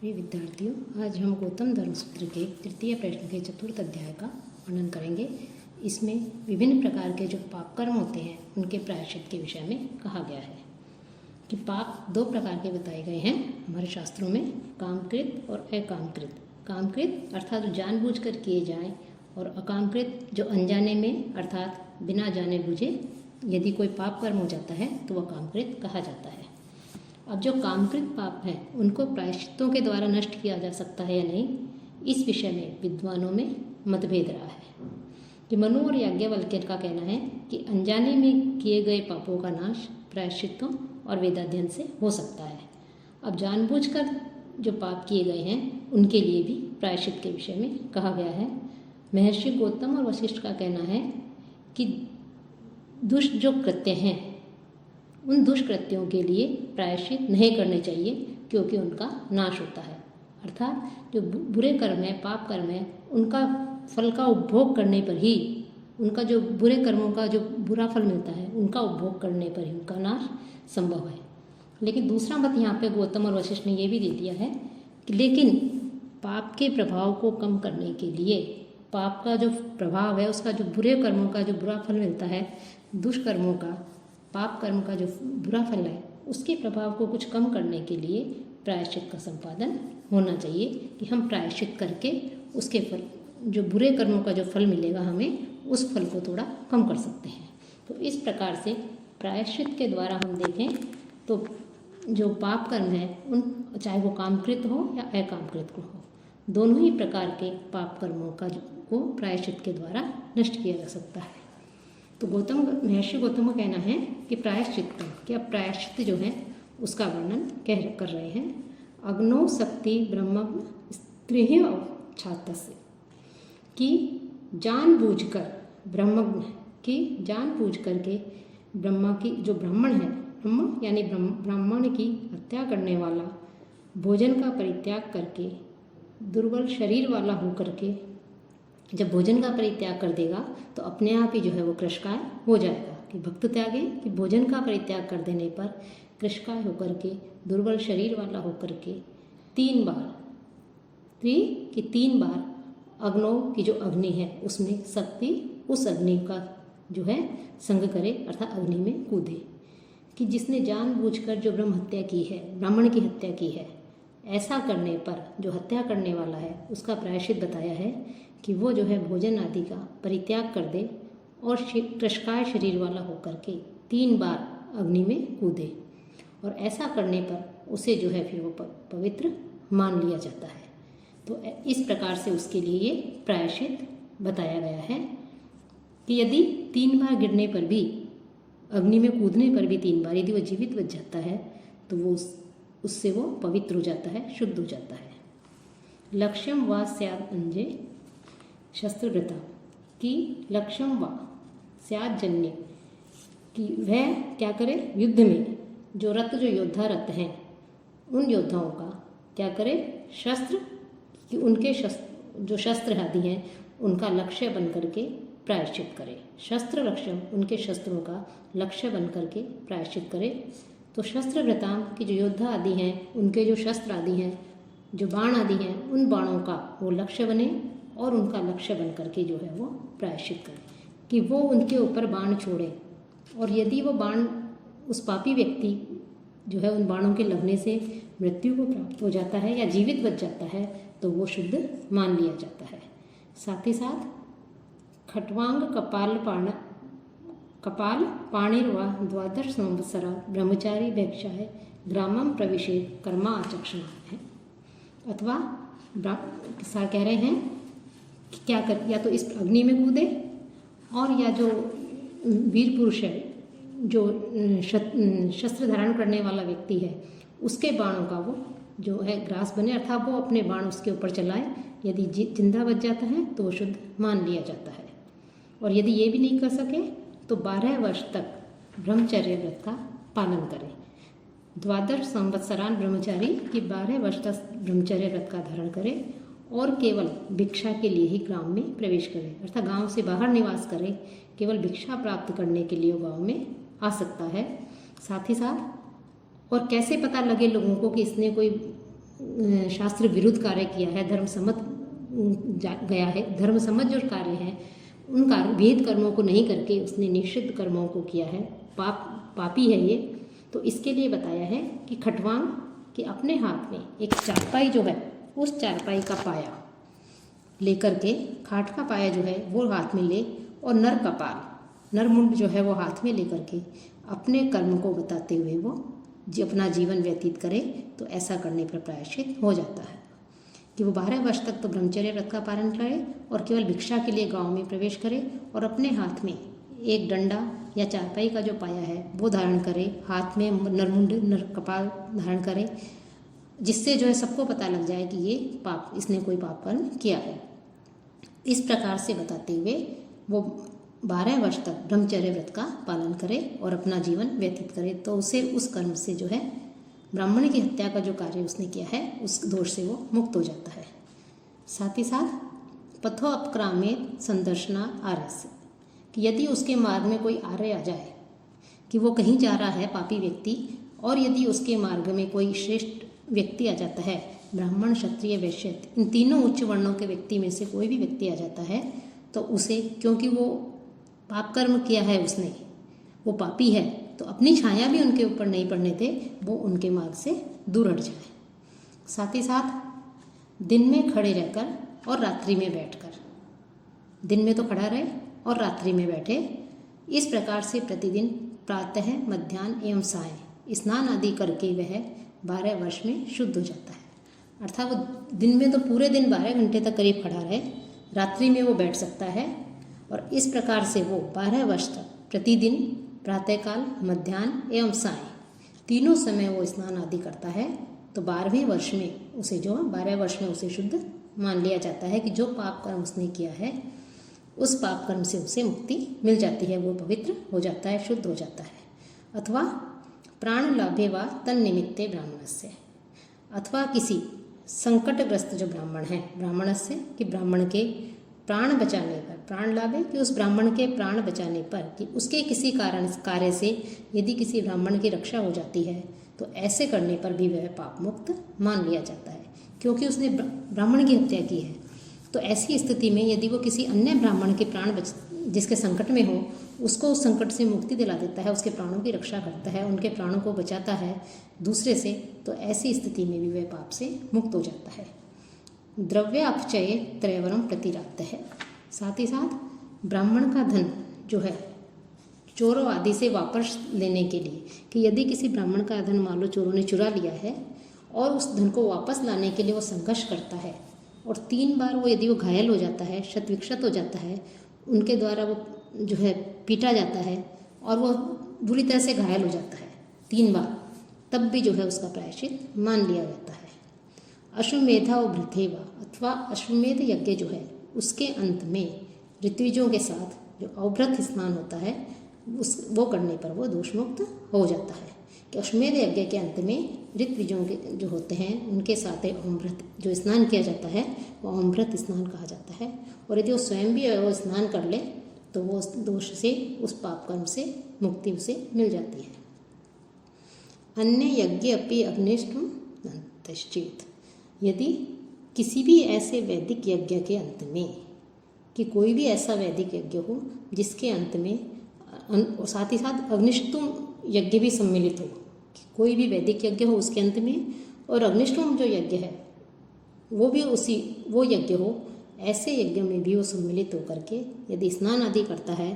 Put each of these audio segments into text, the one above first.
प्रिय विद्यार्थियों, आज हम गौतम धर्मसूत्र के तृतीय प्रश्न के चतुर्थ अध्याय का वर्णन करेंगे। इसमें विभिन्न प्रकार के जो पाप कर्म होते हैं उनके प्रायश्चित के विषय में कहा गया है कि पाप दो प्रकार के बताए गए हैं हमारे शास्त्रों में, कामकृत और अकामकृत। कामकृत अर्थात जो जानबूझकर किए जाएं, और अकामकृत जो अनजाने में अर्थात बिना जाने बूझे यदि कोई पाप कर्म हो जाता है तो वह कामकृत कहा जाता है। अब जो कामकृत पाप हैं उनको प्रायश्चितों के द्वारा नष्ट किया जा सकता है या नहीं, इस विषय में विद्वानों में मतभेद रहा है। कि मनु और याज्ञवल्क्य का कहना है कि अनजाने में किए गए पापों का नाश प्रायश्चितों और वेदाध्ययन से हो सकता है। अब जानबूझकर जो पाप किए गए हैं उनके लिए भी प्रायश्चित के विषय में कहा गया है। महर्षि गौतम और वशिष्ठ का कहना है कि दुष्ट जो कृत्य हैं उन दुष्कृत्यों के लिए प्रायश्चित नहीं करने चाहिए, क्योंकि उनका नाश होता है। अर्थात जो बुरे कर्म है, पाप कर्म है, उनका फल का उपभोग करने पर ही, उनका जो बुरे कर्मों का जो बुरा फल मिलता है उनका उपभोग करने पर ही उनका नाश संभव है। लेकिन दूसरा मत यहाँ पे गौतम और वशिष्ठ ने ये भी दे दिया है कि लेकिन पाप के प्रभाव को कम करने के लिए, पाप का जो प्रभाव है, उसका जो बुरे कर्मों का जो बुरा फल मिलता है, दुष्कर्मों का, पाप कर्म का जो बुरा फल है, उसके प्रभाव को कुछ कम करने के लिए प्रायश्चित का संपादन होना चाहिए कि हम प्रायश्चित करके उसके फल, जो बुरे कर्मों का जो फल मिलेगा हमें, उस फल को थोड़ा कम कर सकते हैं। तो इस प्रकार से प्रायश्चित के द्वारा हम देखें तो जो पाप कर्म है उन, चाहे वो कामकृत हो या अकामकृत हो, दोनों ही प्रकार के पाप कर्मों का को प्रायश्चित के द्वारा नष्ट किया जा सकता है। तो महर्षि गौतम का कहना है कि प्रायश्चित क्या प्रायश्चित जो है उसका वर्णन कर रहे हैं। अग्नो शक्ति ब्रह्म स्त्री छात्र से कि जानबूझकर ब्रह्मज्ञ की, जानबूझ करके ब्रह्मा की जो ब्राह्मण है, ब्रह्म यानी ब्राह्मण की हत्या करने वाला, भोजन का परित्याग करके, दुर्बल शरीर वाला होकर के जब भोजन का परित्याग कर देगा तो अपने आप ही जो है वो कृशकाय हो जाएगा। कि भक्त त्यागे कि भोजन का परित्याग कर देने पर कृशकाय होकर के, दुर्बल शरीर वाला होकर के 3 बार अग्नों की जो अग्नि है उसमें शक्ति, उस अग्नि का जो है संग करे, अर्थात अग्नि में कूदे। कि जिसने जानबूझकर जो ब्रह्म हत्या की है, ब्राह्मण की हत्या की है, ऐसा करने पर जो हत्या करने वाला है उसका प्रायश्चित बताया है कि वो जो है भोजन आदि का परित्याग कर दे और कृशकाय शरीर वाला होकर के 3 बार अग्नि में कूदे, और ऐसा करने पर उसे जो है फिर वो पवित्र मान लिया जाता है। तो इस प्रकार से उसके लिए ये प्रायश्चित बताया गया है कि यदि 3 बार गिरने पर भी, अग्नि में कूदने पर भी 3 बार यदि वो जीवित बच जाता है तो वो उससे वो पवित्र हो जाता है, शुद्ध हो जाता है। लक्ष्यम वा स्याद अंजे शस्त्रव्रता कि लक्ष्यम वा स्याद जन्य कि वह क्या करे, युद्ध में जो योद्धा रत हैं उन योद्धाओं का क्या करे, शस्त्र कि उनके जो शस्त्र आदि हैं उनका लक्ष्य बन करके प्रायश्चित करे। शस्त्र लक्ष्यम, उनके शस्त्रों का लक्ष्य बन करके प्रायश्चित करे। तो शस्त्रव्रताम की जो योद्धा आदि हैं उनके जो शस्त्र आदि हैं, जो बाण आदि हैं, उन बाणों का वो लक्ष्य बने और उनका लक्ष्य बन करके जो है वो प्रायश्चित करें कि वो उनके ऊपर बाण छोड़े, और यदि वो बाण उस पापी व्यक्ति जो है उन बाणों के लगने से मृत्यु को प्राप्त हो जाता है या जीवित बच जाता है तो वो शुद्ध मान लिया जाता है। साथ ही साथ खट्वांग कपाल पाणिर्वा 12 संवत्सरा ब्रह्मचारी भिक्षाए ग्रामम प्रविशेत कर्मा आचक्षण है। अथवा कह रहे हैं कि क्या कर, या तो इस अग्नि में कूदे, और या जो वीर पुरुष है, जो शस्त्र धारण करने वाला व्यक्ति है, उसके बाणों का वो जो है ग्रास बने, अर्थात वो अपने बाण उसके ऊपर चलाए। यदि जिंदा बच जाता है तो वो शुद्ध मान लिया जाता है। और यदि ये भी नहीं कर सके तो 12 वर्ष तक ब्रह्मचर्य व्रत का पालन करें। 12 संवत्सरान ब्रह्मचारी कि 12 वर्ष तक ब्रह्मचर्य व्रत का धारण करे और केवल भिक्षा के लिए ही ग्राम में प्रवेश करे, अर्थात गांव से बाहर निवास करे, केवल भिक्षा प्राप्त करने के लिए गांव में आ सकता है। साथ ही साथ और कैसे पता लगे लोगों को कि इसने कोई शास्त्र विरुद्ध कार्य किया है, धर्म सम्मत गया है, धर्म सम्मत जो कार्य है उन कार्य विहित कर्मों को नहीं करके उसने निषिद्ध कर्मों को किया है, पापी है ये। तो इसके लिए बताया है कि खटवांग कि अपने हाथ में एक चारपाई जो है उस चारपाई का पाया लेकर के, खाट का पाया जो है वो हाथ में ले और नर कपाल, नरमुंड जो है वो हाथ में लेकर के अपने कर्म को बताते हुए वो अपना जीवन व्यतीत करे। तो ऐसा करने पर प्रायश्चित हो जाता है कि वो 12 वर्ष तक तो ब्रह्मचर्य व्रत का पालन करे और केवल भिक्षा के लिए गांव में प्रवेश करे और अपने हाथ में एक डंडा या चारपाई का जो पाया है वो धारण करे, हाथ में नरमुंड नर कपाल धारण करे, जिससे जो है सबको पता लग जाए कि ये पाप, इसने कोई पाप कर्म किया है। इस प्रकार से बताते हुए वो 12 वर्ष तक ब्रह्मचर्य व्रत का पालन करे और अपना जीवन व्यतीत करे, तो उसे उस कर्म से जो है ब्राह्मण की हत्या का जो कार्य उसने किया है उस दोष से वो मुक्त हो जाता है। साथ ही साथ पथो अपक्रामे संदर्शना आर्य, कि यदि उसके मार्ग में कोई आर्य आ जाए, कि वो कहीं जा रहा है पापी व्यक्ति, और यदि उसके मार्ग में कोई श्रेष्ठ व्यक्ति आ जाता है, ब्राह्मण क्षत्रिय वैश्य इन तीनों उच्च वर्णों के व्यक्ति में से कोई भी व्यक्ति आ जाता है, तो उसे, क्योंकि वो पाप कर्म किया है उसने, वो पापी है, तो अपनी छाया भी उनके ऊपर नहीं पड़ने दे, वो उनके मार्ग से दूर हट जाए। साथ ही साथ दिन में खड़े रहकर और रात्रि में बैठकर, दिन में तो खड़ा रहे और रात्रि में बैठे, इस प्रकार से प्रतिदिन प्रातः मध्याह्न एवं साय स्नान आदि करके वह 12 वर्ष में शुद्ध हो जाता है। अर्थात वो दिन में तो पूरे दिन 12 घंटे तक करीब खड़ा रहे, रात्रि में वो बैठ सकता है, और इस प्रकार से वो 12 वर्ष तक प्रतिदिन प्रातःकाल, मध्याह्न एवं साय तीनों समय वो स्नान आदि करता है। तो 12वें वर्ष में उसे, जो 12 वर्ष में उसे शुद्ध मान लिया जाता है कि जो पाप कर्म उसने किया है उस पाप कर्म से उसे मुक्ति मिल जाती है, वो पवित्र हो जाता है, शुद्ध हो जाता है। अथवा प्राण लाभे व तन निमित्ते ब्राह्मणस्य, अथवा किसी संकटग्रस्त जो ब्राह्मण है, ब्राह्मणस्य कि ब्राह्मण के प्राण बचाने पर, प्राण लाभे कि उस ब्राह्मण के प्राण बचाने पर, कि उसके किसी कारण कार्य से यदि किसी ब्राह्मण की रक्षा हो जाती है, तो ऐसे करने पर भी वह पाप मुक्त मान लिया जाता है, क्योंकि उसने ब्राह्मण की हत्या की है। तो ऐसी स्थिति में यदि वो किसी अन्य ब्राह्मण के प्राण जिसके संकट में हो, उसको उस संकट से मुक्ति दिला देता है, उसके प्राणों की रक्षा करता है, उनके प्राणों को बचाता है दूसरे से, तो ऐसी स्थिति में भी वह पाप से मुक्त हो जाता है। द्रव्य अपचय त्रैवरम प्रतिरात है। साथ ही साथ ब्राह्मण का धन जो है चोरों आदि से वापस लेने के लिए, कि यदि किसी ब्राह्मण का धन मान लो चोरों ने चुरा लिया है और उस धन को वापस लाने के लिए वो संघर्ष करता है, और 3 बार वो यदि वो घायल हो जाता है, क्षत विक्षत हो जाता है, उनके द्वारा वो जो है पीटा जाता है और वो बुरी तरह से घायल हो जाता है 3 बार, तब भी जो है उसका प्रायश्चित मान लिया जाता है। अश्वमेधा और भृथेवा, अथवा अश्वमेध यज्ञ जो है उसके अंत में ऋत्विजों के साथ जो अवभृत स्नान होता है वो करने पर वो दोषमुक्त हो जाता है। कि अश्वमेध यज्ञ के अंत में ऋत्विजों के जो होते हैं उनके साथ अमृत जो स्नान किया जाता है वो अमृत स्नान कहा जाता है, और यदि वो स्वयं भी वो स्नान कर ले तो वो उस दोष से, उस पाप कर्म से मुक्ति उसे मिल जाती है। अन्य यज्ञ अपि अग्निष्टम दंतश्चेत, यदि किसी भी ऐसे वैदिक यज्ञ के अंत में, कि कोई भी ऐसा वैदिक यज्ञ हो जिसके अंत में, और साथ ही साथ अग्निष्टुम यज्ञ भी सम्मिलित हो, कि कोई भी वैदिक यज्ञ हो उसके अंत में, और अग्निष्टुम जो यज्ञ है वो भी वो यज्ञ हो, ऐसे यज्ञ में भी वो सम्मिलित होकर के यदि स्नान आदि करता है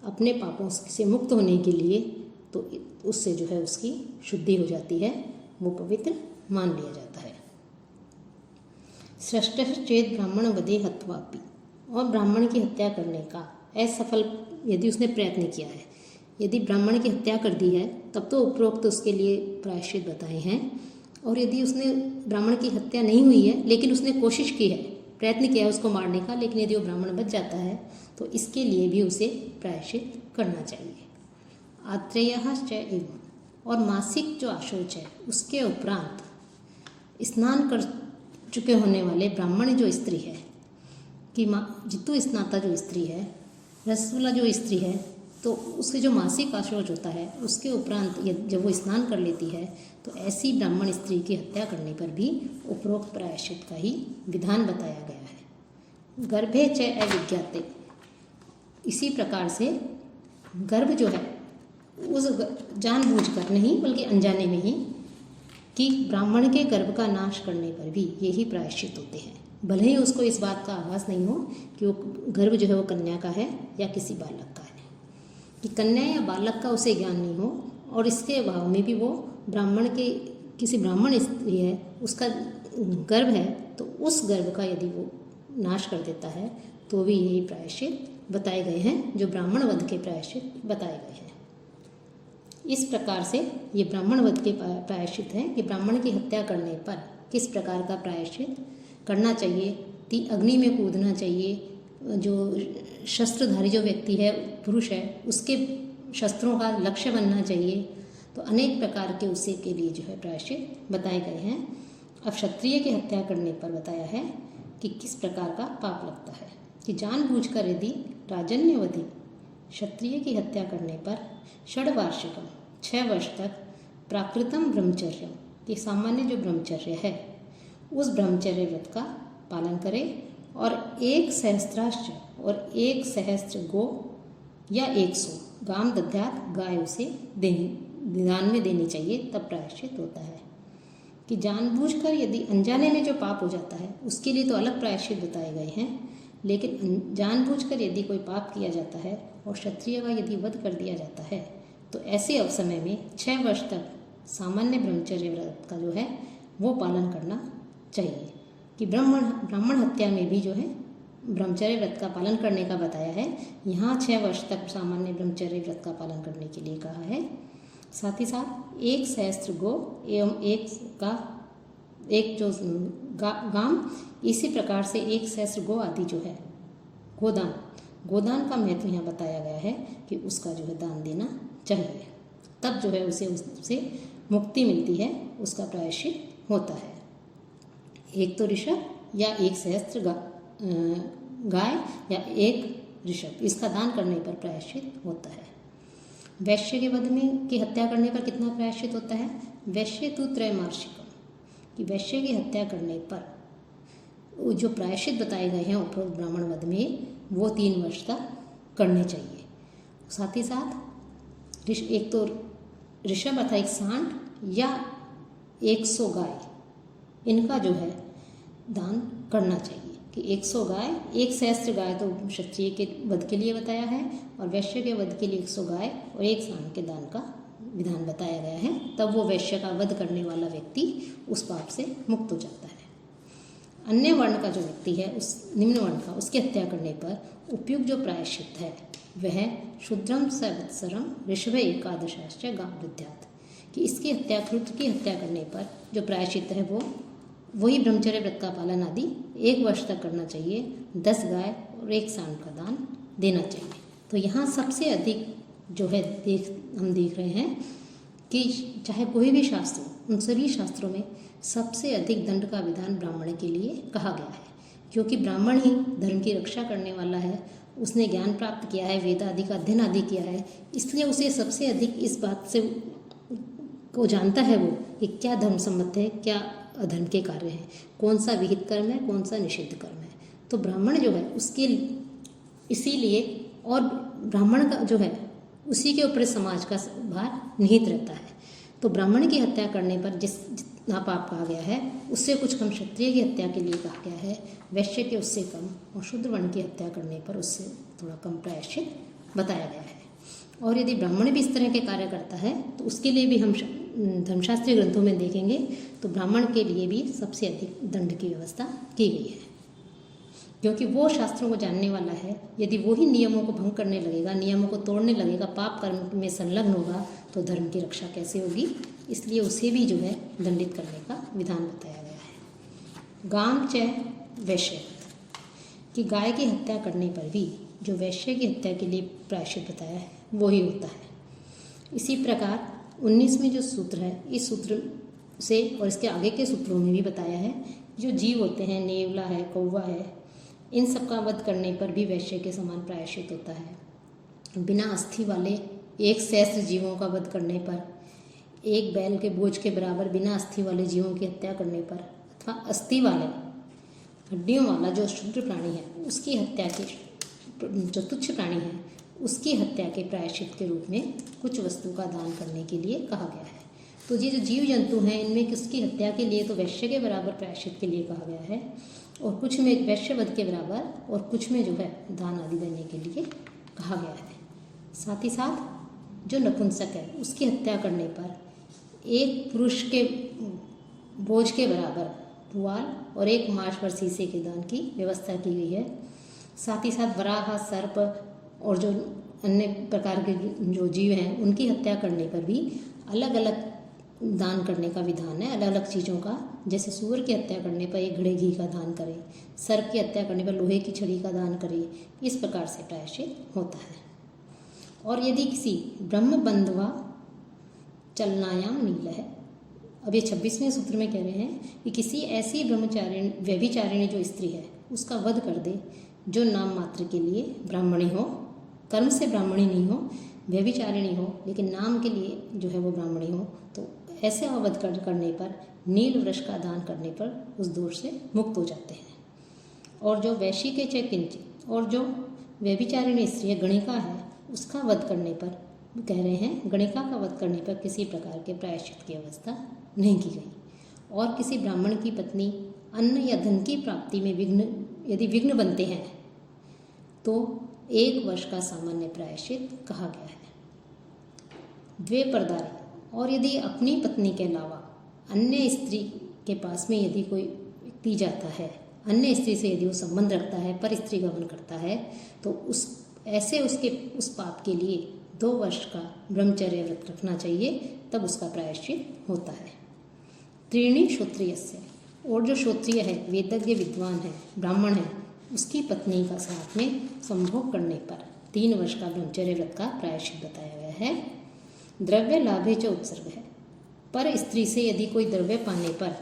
अपने पापों से मुक्त होने के लिए, तो उससे जो है उसकी शुद्धि हो जाती है, वो पवित्र मान लिया जाता है। सृष्ट चेत ब्राह्मण वधे हत्वापि, और ब्राह्मण की हत्या करने का असफल यदि उसने प्रयत्न किया है, यदि ब्राह्मण की हत्या कर दी है तब तो उपरोक्त उसके लिए प्रायश्चित बताए हैं, और यदि उसने ब्राह्मण की हत्या नहीं हुई है लेकिन उसने कोशिश की है, प्रयत्न किया है उसको मारने का, लेकिन यदि वो ब्राह्मण बच जाता है तो इसके लिए भी उसे प्रायश्चित करना चाहिए। आत्रेयश्च एवं, और मासिक जो आशोच है उसके उपरांत स्नान कर चुके होने वाले ब्राह्मण जो स्त्री है, कि जितु स्नाता जो स्त्री है, रसवला जो स्त्री है, तो उसके जो मासिक आशोच होता है उसके उपरांत जब वो स्नान कर लेती है तो ऐसी ब्राह्मण स्त्री की हत्या करने पर भी उपरोक्त प्रायश्चित का ही विधान बताया गया है। गर्भे च अविज्ञाते, इसी प्रकार से गर्भ जो है उस जानबूझकर नहीं बल्कि अनजाने में ही कि ब्राह्मण के गर्भ का नाश करने पर भी यही प्रायश्चित होते हैं, भले ही उसको इस बात का आभास नहीं हो कि वो गर्भ जो है वो कन्या का है या किसी बालक का है, कि कन्या या बालक का उसे ज्ञान नहीं हो और इसके अभाव में भी वो ब्राह्मण के किसी ब्राह्मण स्त्री है उसका गर्भ है तो उस गर्भ का यदि वो नाश कर देता है तो भी यही प्रायश्चित बताए गए हैं, जो ब्राह्मण वध के प्रायश्चित बताए गए हैं। इस प्रकार से ये ब्राह्मण वध के प्रायश्चित हैं कि ब्राह्मण की हत्या करने पर किस प्रकार का प्रायश्चित करना चाहिए। अग्नि में कूदना चाहिए, जो शस्त्रधारी जो व्यक्ति है पुरुष है उसके शस्त्रों का लक्ष्य बनना चाहिए, तो अनेक प्रकार के उसी के लिए जो है प्रायश्चित बताए गए हैं। अब क्षत्रिय की हत्या करने पर बताया है कि किस प्रकार का पाप लगता है, कि जानबूझकर यदि राजन्यवधि क्षत्रिय की हत्या करने पर षड्वार्षिकम 6 वर्ष तक प्राकृतम ब्रह्मचर्य, कि सामान्य जो ब्रह्मचर्य है उस ब्रह्मचर्य व्रत का पालन करे और 1 सहस्त्राश्च और 1 सहस्त्र गो या 100 गाम दध्यात गाय उसे दान में देनी चाहिए, तब प्रायश्चित होता है। कि जानबूझकर यदि अनजाने में जो पाप हो जाता है उसके लिए तो अलग प्रायश्चित बताए गए हैं, लेकिन जानबूझकर यदि कोई पाप किया जाता है और क्षत्रिय का यदि वध कर दिया जाता है तो ऐसे समय में 6 वर्ष तक सामान्य ब्रह्मचर्य व्रत का जो है वो पालन करना चाहिए। कि ब्राह्मण हत्या में भी जो है ब्रह्मचर्य व्रत का पालन करने का बताया है, यहाँ 6 वर्ष तक सामान्य ब्रह्मचर्य व्रत का पालन करने के लिए कहा है। साथ ही साथ 1 सहस्त्र गो एवं एक जो गाम, इसी प्रकार से 1 सहस्त्र गो आदि जो है गोदान का महत्व यहाँ बताया गया है कि उसका जो है दान देना चाहिए, तब जो है उससे मुक्ति मिलती है, उसका प्रायश्चित होता है। एक तो ऋषभ या 1 सहस्त्र गाय या 1 ऋषभ, इसका दान करने पर प्रायश्चित होता है। वैश्य के वध में की हत्या करने पर कितना प्रायश्चित होता है। वैश्य तु त्रैमासिकम, कि वैश्य की हत्या करने पर जो प्रायश्चित बताए गए हैं उपरोक्त ब्राह्मण वध में वो 3 वर्ष तक करने चाहिए। साथ ही साथ एक तो ऋषभ अथवा 1 सांड या 100 गाय, इनका जो है दान करना चाहिए। कि 100 गाय, 1 सहस्त्र गाय तो क्षत्रिय के वध के लिए बताया है और वैश्य के वध के लिए 100 गाय और 1 सांड के दान का विधान बताया गया है, तब वो वैश्य का वध करने वाला व्यक्ति उस पाप से मुक्त हो जाता है। अन्य वर्ण का जो व्यक्ति है उस निम्न वर्ण का, उसकी हत्या करने पर उपयुक्त जो प्रायश्चित है वह शूद्रम संवत्सरम ऋषभ एकादशाश्च गावृद्ध्यात्, कि इसकी हत्या क्रूर की हत्या करने पर जो प्रायश्चित है वो वही ब्रह्मचर्य व्रत का पालन आदि 1 वर्ष तक करना चाहिए, 10 गाय और 1 सांड का दान देना चाहिए। तो यहाँ सबसे अधिक जो है हम देख रहे हैं कि चाहे कोई भी शास्त्र हो, उन सभी शास्त्रों में सबसे अधिक दंड का विधान ब्राह्मण के लिए कहा गया है, क्योंकि ब्राह्मण ही धर्म की रक्षा करने वाला है, उसने ज्ञान प्राप्त किया है, वेद आदि का अध्ययन आदि किया है, इसलिए उसे सबसे अधिक इस बात से को जानता है वो कि क्या धर्म सम्मत है, क्या अधर्म के कार्य हैं, कौन सा विहित कर्म है, कौन सा निषिद्ध कर्म है। तो ब्राह्मण जो है उसके इसीलिए, और ब्राह्मण का जो है उसी के ऊपर समाज का भार निहित रहता है। तो ब्राह्मण की हत्या करने पर जितना पाप कहा गया है उससे कुछ कम क्षत्रिय की हत्या के लिए कहा गया है, वैश्य के उससे कम और शूद्र वर्ण की हत्या करने पर उससे थोड़ा कम प्रायश्चित बताया गया है। और यदि ब्राह्मण भी इस तरह के कार्य करता है तो उसके लिए भी हम धर्मशास्त्रीय ग्रंथों में देखेंगे तो ब्राह्मण के लिए भी सबसे अधिक दंड की व्यवस्था की गई है, क्योंकि वो शास्त्रों को जानने वाला है। यदि वो ही नियमों को भंग करने लगेगा, नियमों को तोड़ने लगेगा, पाप कर्म में संलग्न होगा तो धर्म की रक्षा कैसे होगी, इसलिए उसे भी जो है दंडित करने का विधान बताया गया है। गाम च वैश्य, कि गाय की हत्या करने पर भी जो वैश्य की हत्या के लिए प्रायश्चित बताया है वो ही होता है। इसी प्रकार 19वें जो सूत्र है, इस सूत्र से और इसके आगे के सूत्रों में भी बताया है, जो जीव होते हैं, नेवला है, कौवा है, इन सब का वध करने पर भी वैश्य के समान प्रायश्चित होता है। बिना अस्थि वाले 1 सहस्त्र जीवों का वध करने पर, 1 बैल के बोझ के बराबर बिना अस्थि वाले जीवों की हत्या करने पर, अथवा अस्थि वाले हड्डियों वाला जो शुद्ध प्राणी है उसकी हत्या के, जो तुच्छ प्राणी है उसकी हत्या के प्रायश्चित के रूप में कुछ वस्तु का दान करने के लिए कहा गया है। तो ये जो जीव जंतु हैं इनमें किसकी हत्या के लिए तो वैश्य के बराबर प्रायश्चित के लिए कहा गया है, और कुछ में वैश्य वध के बराबर और कुछ में जो है दान आदि देने के लिए कहा गया है। साथ ही साथ जो नपुंसक है उसकी हत्या करने पर 1 पुरुष के बोझ के बराबर पुआल और 1 मांस पर शीशे के दान की व्यवस्था की गई है। साथ ही साथ वराह, सर्प और जो अन्य प्रकार के जो जीव हैं उनकी हत्या करने पर भी अलग अलग दान करने का विधान है, अलग अलग चीज़ों का। जैसे सूअर की हत्या करने पर 1 घड़े घी का दान करें, सर्प की हत्या करने पर लोहे की छड़ी का दान करें, इस प्रकार से प्रायश्चित होता है। और यदि किसी ब्रह्म बंधवा चलनायाम नील है, अब ये 26वें सूत्र में कह रहे हैं कि किसी ऐसी ब्रह्मचारिणी व्यभिचारिणी जो स्त्री है उसका वध कर दे जो नाम मात्र के लिए ब्राह्मणी हो, कर्म से ब्राह्मणी नहीं हो, व्यभिचारिणी हो लेकिन नाम के लिए जो है वो ब्राह्मणी हो, तो ऐसे अवध करने पर नील वृक्ष का दान करने पर उस दोष से मुक्त हो जाते हैं। और जो वैशी के किंचित और जो व्यभिचारिणी स्त्री गणिका है उसका वध करने पर कह रहे हैं गणिका का वध करने पर किसी प्रकार के प्रायश्चित की व्यवस्था नहीं की गई। और किसी ब्राह्मण की पत्नी अन्न या धन की प्राप्ति में यदि विघ्न बनते हैं तो 1 वर्ष का सामान्य प्रायश्चित कहा गया है। 2 परदारी, और यदि अपनी पत्नी के अलावा अन्य स्त्री के पास में यदि कोई व्यक्ति जाता है, अन्य स्त्री से यदि वो संबंध रखता है, पर स्त्री गमन करता है, तो उस पाप के लिए 2 वर्ष का ब्रह्मचर्य व्रत रखना चाहिए, तब उसका प्रायश्चित होता है। 3 श्रोत्रियस्य, और जो श्रोत्रिय है, वेदज्ञ विद्वान है, ब्राह्मण है, उसकी पत्नी का साथ में संभोग करने पर 3 वर्ष का ब्रह्मचर्य व्रत का प्रायश्चित बताया गया है। द्रव्य लाभे च उत्सर्ग है, पर स्त्री से यदि कोई द्रव्य पाने पर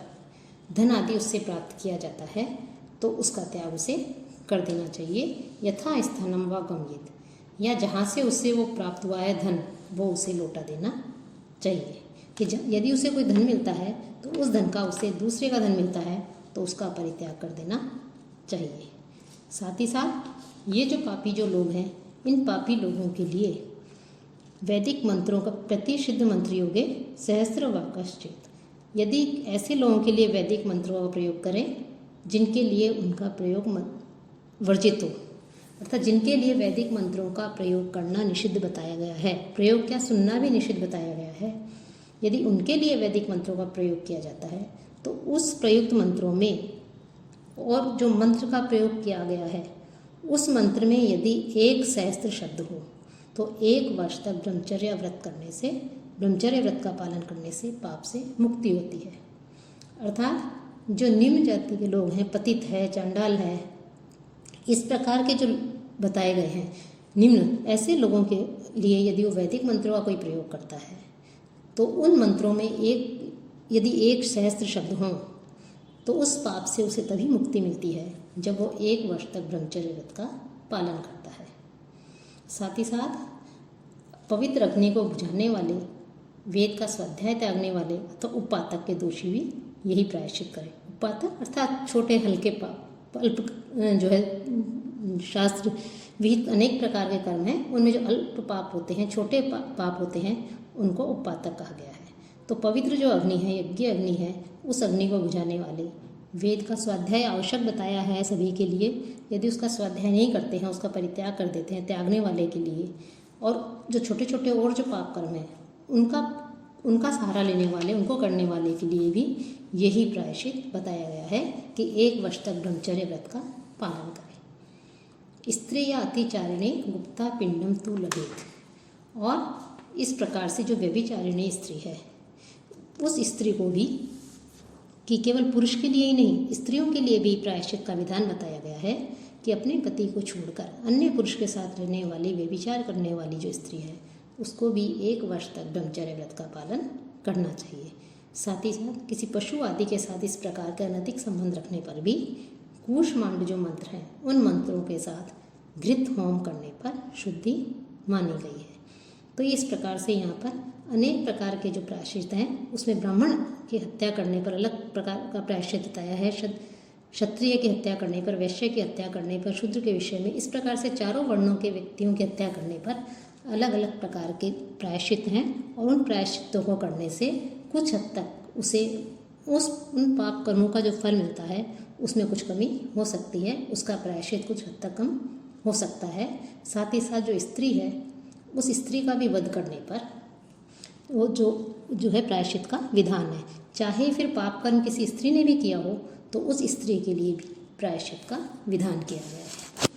धन आदि उससे प्राप्त किया जाता है तो उसका त्याग उसे कर देना चाहिए। यथा स्थानम व गम्येत, या जहाँ से उससे वो प्राप्त हुआ है धन वो उसे लौटा देना चाहिए। कि यदि उसे कोई धन मिलता है तो उस धन का उसे दूसरे का धन मिलता है तो उसका परित्याग कर देना चाहिए। साथ ही साथ ये जो पापी जो लोग हैं, इन पापी लोगों के लिए वैदिक मंत्रों का प्रतिषिद्ध मंत्र योगे सहस्त्र वाक्यश्चेत, यदि ऐसे लोगों के लिए वैदिक मंत्रों का प्रयोग करें जिनके लिए उनका प्रयोग वर्जित हो, अर्थात जिनके लिए वैदिक मंत्रों का प्रयोग करना निषिद्ध बताया गया है, प्रयोग क्या सुनना भी निषिद्ध बताया गया है, यदि उनके लिए वैदिक मंत्रों का प्रयोग किया जाता है तो उस प्रयुक्त मंत्रों में और जो मंत्र का प्रयोग किया गया है उस मंत्र में यदि 1 सहस्त्र शब्द हो तो 1 वर्ष तक ब्रह्मचर्य व्रत करने से, ब्रह्मचर्य व्रत का पालन करने से पाप से मुक्ति होती है। अर्थात जो निम्न जाति के लोग हैं, पतित है, चांडाल है, इस प्रकार के जो बताए गए हैं निम्न, ऐसे लोगों के लिए यदि वो वैदिक मंत्रों का कोई प्रयोग करता है तो उन मंत्रों में यदि 1 सहस्त्र शब्द हों तो उस पाप से उसे तभी मुक्ति मिलती है जब वो 1 वर्ष तक ब्रह्मचर्य व्रत का पालन करता है। साथ ही साथ पवित्र अग्नि को बुझाने वाले, वेद का स्वाध्याय त्यागने वाले तो उपातक के दोषी भी यही प्रायश्चित करें। उपातक अर्थात छोटे हल्के पाप, अल्प जो है शास्त्र विहित अनेक प्रकार के कर्म हैं, उनमें जो अल्प पाप होते हैं, छोटे पाप होते हैं, उनको उपातक कहा गया है। तो पवित्र जो अग्नि है, यज्ञ अग्नि है, उस अग्नि को बुझाने वाले, वेद का स्वाध्याय आवश्यक बताया है सभी के लिए, यदि उसका स्वाध्याय नहीं करते हैं, उसका परित्याग कर देते हैं, त्यागने वाले के लिए, और जो छोटे छोटे और जो पाप कर्म हैं उनका सहारा लेने वाले, उनको करने वाले के लिए भी यही प्रायश्चित बताया गया है कि 1 वर्ष तक ब्रह्मचर्य व्रत का पालन करें। स्त्री या अतिचारिणी गुप्ता पिंडम तू लगेत, और इस प्रकार से जो व्यभिचारिणी स्त्री है उस स्त्री को भी, कि केवल पुरुष के लिए ही नहीं, स्त्रियों के लिए भी प्रायश्चित का विधान बताया गया है कि अपने पति को छोड़कर अन्य पुरुष के साथ रहने वाली, व्यभिचार करने वाली जो स्त्री है उसको भी 1 वर्ष तक ब्रह्मचर्य व्रत का पालन करना चाहिए। साथ ही साथ किसी पशु आदि के साथ इस प्रकार का अनैतिक संबंध रखने पर भी कूष्मांड जो मंत्र हैं उन मंत्रों के साथ घृत होम करने पर शुद्धि मानी गई है। तो इस प्रकार से यहाँ पर अनेक प्रकार के जो प्रायश्चित हैं उसमें ब्राह्मण की हत्या करने पर अलग प्रकार का प्रायश्चित बताया है, क्षत्रिय की हत्या करने पर, वैश्य की हत्या करने पर, शूद्र के विषय में। इस प्रकार से चारों वर्णों के व्यक्तियों की हत्या करने पर अलग अलग प्रकार के प्रायश्चित हैं और उन प्रायश्चितों को करने से कुछ हद तक उसे उन पाप कर्मों का जो फल मिलता है उसमें कुछ कमी हो सकती है, उसका प्रायश्चित कुछ हद तक कम हो सकता है। साथ ही साथ जो स्त्री है उस स्त्री का भी वध करने पर वो जो है प्रायश्चित का विधान है। चाहे फिर पाप कर्म किसी स्त्री ने भी किया हो तो उस स्त्री के लिए भी प्रायश्चित का विधान किया गया है।